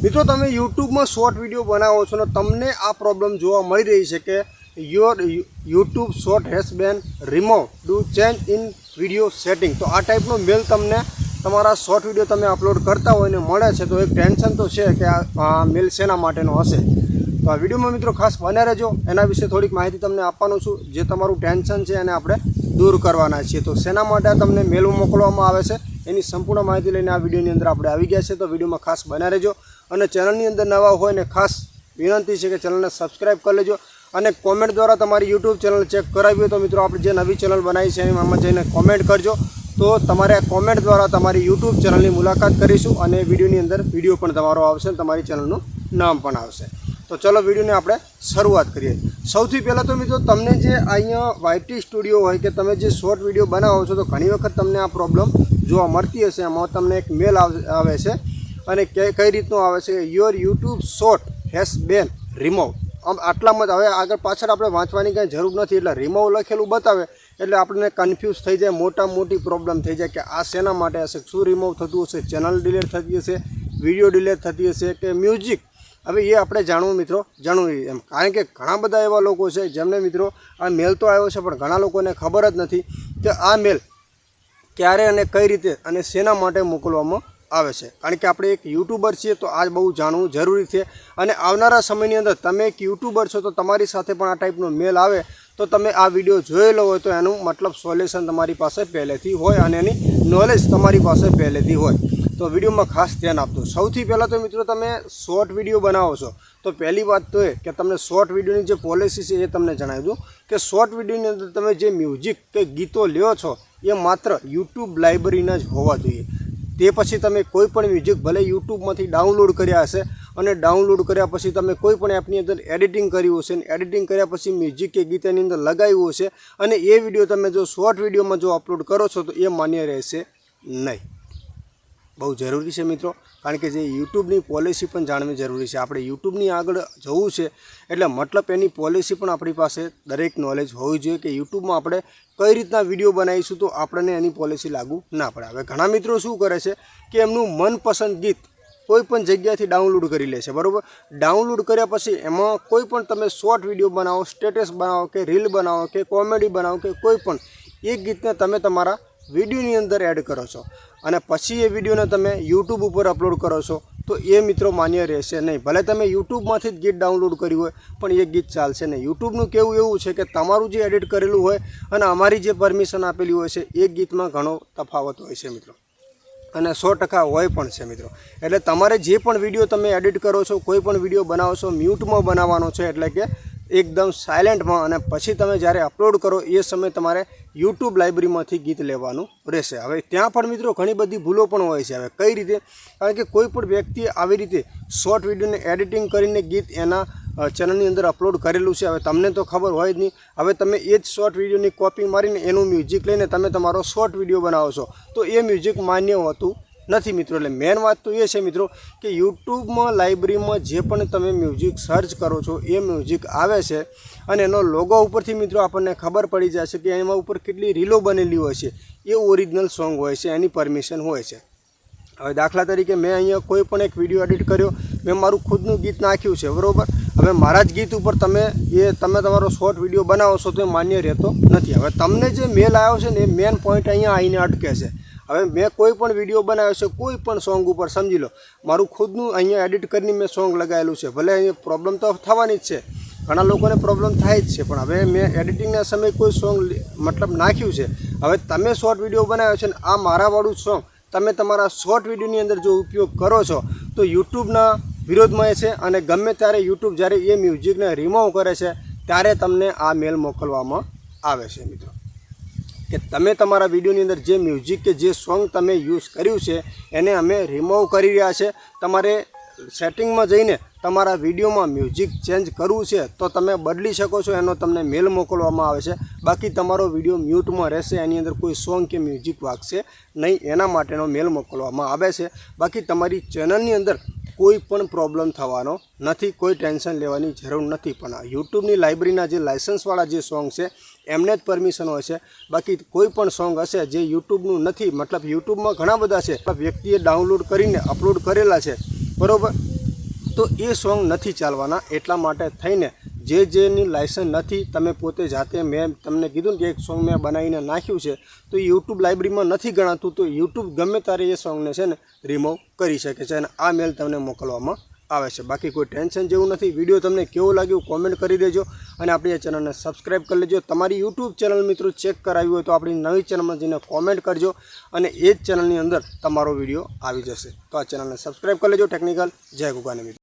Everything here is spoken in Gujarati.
मित्रों तमे यूट्यूब में शॉर्ट वीडियो बनावो छो ने तमने आ प्रॉब्लम जोवा मळी रही छे के your YouTube short has been remove do change in video setting. तो आ टाइपनो मेल तमने तमारा शॉर्ट वीडियो तमे अपलोड करता होय ने मळे छे तो एक टेन्शन तो छे के आ मेल शेना माटेनो हशे। तो आ विडियो में मित्रों खास बने रहेजो, एना विषे थोड़ीक माहिती तमने आपवानो छुं जे तमारुं टेन्शन छे एने आपणे दूर करवाना छीए। तो शेना माटे तमने मेल मोकलवामां आवे छे एनी संपूर्ण माहिती लईने आ विडियोनी अंदर आपणे आवी गया छे। तो विडियो में खास बने रहेजो અને ચેનલની અંદર નવા હોય ને ખાસ વિનંતી છે કે ચેનલને સબસ્ક્રાઇબ કરી લેજો અને કોમેન્ટ દ્વારા તમારી YouTube ચેનલ ચેક કરાવી હોય તો મિત્રો આપણે જે નવી ચેનલ બનાવી છે એમાં જઈને કોમેન્ટ કરજો તો તમારે કોમેન્ટ દ્વારા તમારી YouTube ચેનલની મુલાકાત કરીશું અને વિડિયોની અંદર વિડિયો પણ તમારો આવશે અને તમારી ચેનલનું નામ પણ આવશે। તો ચલો વિડિયોને આપણે શરૂઆત કરીએ। સૌથી પહેલા તો મિત્રો તમને જે અહીંયા YT સ્ટુડિયો હોય કે તમે જે શોર્ટ વિડિયો બનાવો છો તો ઘણી વખત તમને આ પ્રોબ્લેમ જોવા મળતી હશે। આમાં તમને એક મેલ આવે છે અને કઈ રીતનું આવે છે your YouTube short has been remove. આમ આટલામાં જ હવે આગળ પાછળ આપણે વાંચવાની કાંઈ જરૂર નથી, એટલે રિમૂવ લખેલું બતાવે એટલે આપણને કન્ફ્યુઝ થઈ જાય, મોટી પ્રોબ્લેમ થઈ જાય કે આ શેના માટે હશે, શું રિમૂવ થતું હશે, ચેનલ ડિલીટ થતી હશે, વિડીયો ડિલીટ થતી હશે કે મ્યુઝિક। હવે એ આપણે જાણવું મિત્રો જાણવું એમ, કારણ કે ઘણા બધા એવા લોકો છે જેમને મિત્રો આ મેલ તો આવ્યો છે પણ ઘણા લોકોને ખબર જ નથી કે આ મેલ ક્યારે અને કઈ રીતે અને શેના માટે મોકલવામાં આવે છે। કારણ કે આપણે એક યુટ્યુબર છીએ તો આ બહુ જાણવું જરૂરી છે અને આવનારા સમયની અંદર તમે એક યુટ્યુબર છો તો તમારી સાથે પણ આ ટાઈપનો મેલ આવે તો તમે આ વિડીયો જોયેલો હોય તો એનું મતલબ સોલ્યુશન તમારી પાસે પહેલેથી હોય અને એની નોલેજ તમારી પાસે પહેલેથી હોય। તો વિડીયોમાં ખાસ ધ્યાન આપજો। સૌથી પહેલાં તો મિત્રો તમે શોર્ટ વિડીયો બનાવો છો તો પહેલી વાત તો એ કે તમને શોર્ટ વિડીયોની જે પોલિસી છે એ તમને જણાવી દઉં કે શોર્ટ વિડીયોની અંદર તમે જે મ્યુઝિક કે ગીતો લ્યો છો એ માત્ર યુટ્યુબ લાઇબ્રેરીના જ હોવા જોઈએ। તે પછી તમે કોઈ પણ મ્યુઝિક ભલે યુટ્યુબમાંથી ડાઉનલોડ કર્યા હશે અને ડાઉનલોડ કર્યા પછી તમે કોઈ પણ એપની અંદર એડિટિંગ કર્યું હશે અને એડિટિંગ કર્યા પછી મ્યુઝિક કે ગીત એની અંદર લગાવ્યું હશે અને એ વિડીયો તમે જો શોર્ટ વિડીયોમાં જો અપલોડ કરો છો તો એ માન્ય રહેશે નહીં। બહુ જરૂરી છે મિત્રો, કારણ કે જે યુટ્યુબની પોલિસી પણ જાણવી જરૂરી છે। આપણે યુટ્યુબની આગળ જવું છે એટલે મતલબ એની પોલિસી પણ આપણી પાસે દરેક નોલેજ હોવી જોઈએ કે યુટ્યુબમાં આપણે કઈ રીતના વિડીયો બનાવીશું તો આપણને એની પોલિસી લાગુ ના પડે। હવે ઘણા મિત્રો શું કરે છે કે એમનું મનપસંદ ગીત કોઈ પણ જગ્યાએથી ડાઉનલોડ કરી લે છે, બરાબર। ડાઉનલોડ કર્યા પછી એમાં કોઈ પણ તમે શોર્ટ વિડીયો બનાવો, સ્ટેટસ બનાવો કે રીલ બનાવો કે કોમેડી બનાવો કે કોઈ પણ એક ગીતને તમે તમારા વિડીયોની અંદર એડ કરો છો અને પછી એ વિડીયોને તમે યુટ્યુબ ઉપર અપલોડ કરો છો તો એ મિત્રો માન્ય રહેશે નહીં। ભલે તમે યુટ્યુબમાંથી જ ગીત ડાઉનલોડ કર્યું હોય પણ એ ગીત ચાલશે નહીં। યુટ્યુબનું કહેવું એવું છે કે તમારું જે એડિટ કરેલું હોય અને અમારી જે પરમિશન આપેલી હોય છે એ ગીતમાં ઘણો તફાવત હોય છે મિત્રો, અને 100% હોય પણ છે મિત્રો। એટલે તમારે જે પણ વિડીયો તમે એડિટ કરો છો, કોઈ પણ વિડીયો બનાવો છો, મ્યુટમાં બનાવવાનો છે, એટલે કે એકદમ સાયલેન્ટમાં, અને પછી તમે જ્યારે અપલોડ કરો એ સમયે તમારે યુટ્યુબ લાઇબ્રેરીમાંથી ગીત લેવાનું રહેશે। હવે ત્યાં પણ મિત્રો ઘણી બધી ભૂલો પણ હોય છે। હવે કઈ રીતે, કારણ કે કોઈ પણ વ્યક્તિએ આવી રીતે શોર્ટ વિડીયોને એડિટિંગ કરીને ગીત એના ચેનલની અંદર અપલોડ કરેલું છે। હવે તમને તો ખબર હોય જ નહીં, હવે તમે એ જ શોર્ટ વિડીયોની કોપી મારીને એનું મ્યુઝિક લઈને તમે તમારો શોર્ટ વિડીયો બનાવો છો તો એ મ્યુઝિક માન્ય હોતું નથી મિત્રો। એટલે મેન વાત તો એ છે મિત્રો કે યુટ્યુબમાં લાઇબ્રેરીમાં જે પણ તમે મ્યુઝિક સર્ચ કરો છો એ મ્યુઝિક આવે છે અને એનો લોગો ઉપરથી મિત્રો આપણને ખબર પડી જાય છે કે એમાં ઉપર કેટલી રીલો બનેલી હોય છે, એ ઓરિજિનલ સોંગ હોય છે, એની પરમિશન હોય છે। હવે દાખલા તરીકે મેં અહીંયા કોઈ પણ એક વિડીયો એડિટ કર્યો, મેં મારું ખુદનું ગીત નાખ્યું છે, બરાબર। હવે મારા જ ગીત ઉપર તમે તમારો શોર્ટ વિડીયો બનાવો છો તો એ માન્ય રહેતો નથી। હવે તમને જે મેલ આવ્યો છે ને એ મેન પોઈન્ટ અહીંયા આવીને અટકે છે। હવે મેં કોઈ પણ વિડીયો બનાવ્યો છે કોઈ પણ સોંગ ઉપર, સમજી લો મારું ખુદનું અહીંયા એડિટ કરીને મેં સોંગ લગાવેલું છે, ભલે અહીંયા પ્રોબ્લેમ તો થવાની જ છે, ઘણા લોકોને પ્રોબ્લેમ થાય જ છે, પણ હવે મેં એડિટિંગના સમયે કોઈ સોંગ મતલબ નાખ્યું છે। હવે તમે શોર્ટ વિડીયો બનાવ્યો છે ને આ મારાવાળું સોંગ તમે તમારા શોર્ટ વિડીયોની અંદર જો ઉપયોગ કરો છો તો યુટ્યુબના વિરોધમાં છે અને ગમે ત્યારે યુટ્યુબ જ્યારે એ મ્યુઝિકને રિમૂવ કરે છે ત્યારે તમને આ મેલ મોકલવામાં આવે છે મિત્રો કે તમે તમારા વિડીયોની અંદર જે મ્યુઝિક કે જે સોંગ તમે યુઝ કર્યું છે એને અમે રિમૂવ કરી રહ્યા છે। તમારે સેટિંગમાં જઈને તમારા વિડીયોમાં મ્યુઝિક ચેન્જ કરવું છે તો તમે બદલી શકો છો, એનો તમને મેલ મોકલવામાં આવે છે। બાકી તમારો વિડીયો મ્યુટમાં રહેશે, એની અંદર કોઈ સોંગ કે મ્યુઝિક વાગશે નહીં, એના માટેનો મેલ મોકલવામાં આવે છે। બાકી તમારી ચેનલની અંદર કોઈ પણ પ્રોબ્લેમ થવાનો નથી, કોઈ ટેન્શન લેવાની જરૂર નથી। પણ યુટ્યુબની લાઇબ્રેરીના જે લાઇસન્સવાળા જે સોંગ છે એમને જ પરમિશન હોય છે। બાકી કોઈ પણ સોંગ હશે જે યુટ્યુબનું નથી, મતલબ યુટ્યુબમાં ઘણા બધા છે, વ્યક્તિએ ડાઉનલોડ કરીને અપલોડ કરેલા છે, બરાબર, તો એ સોંગ નથી ચાલવાના. એટલા માટે થઈને જેની લાયસન્સ નથી, તમે પોતે જાતે, મેં તમને કીધું ને કે એક સોંગ મેં બનાવીને નાખ્યું છે તો યુટ્યુબ લાઇબ્રેરીમાં નથી ગણાતું, તો યુટ્યુબ ગમે ત્યારે એ સોંગને છે ને રિમૂવ કરી શકે છે અને આ મેલ તમને મોકલવામાં આવે છે. બાકી કોઈ ટેન્શન જેવું નથી. વિડીયો તમને કેવો લાગ્યો કોમેન્ટ કરી દેજો અને આપણી આ ચેનલને સબસ્ક્રાઈબ કરી લેજો. તમારી યુટ્યુબ ચેનલ મિત્રો ચેક કરાવી હોય તો આપણી નવી ચેનલમાં જઈને કોમેન્ટ કરજો અને એ જ ચેનલની અંદર તમારો વિડીયો આવી જશે. તો આ ચેનલને સબસ્ક્રાઈબ કરી લેજો. ટેકનિકલ જય ગુગાને મિત્રો.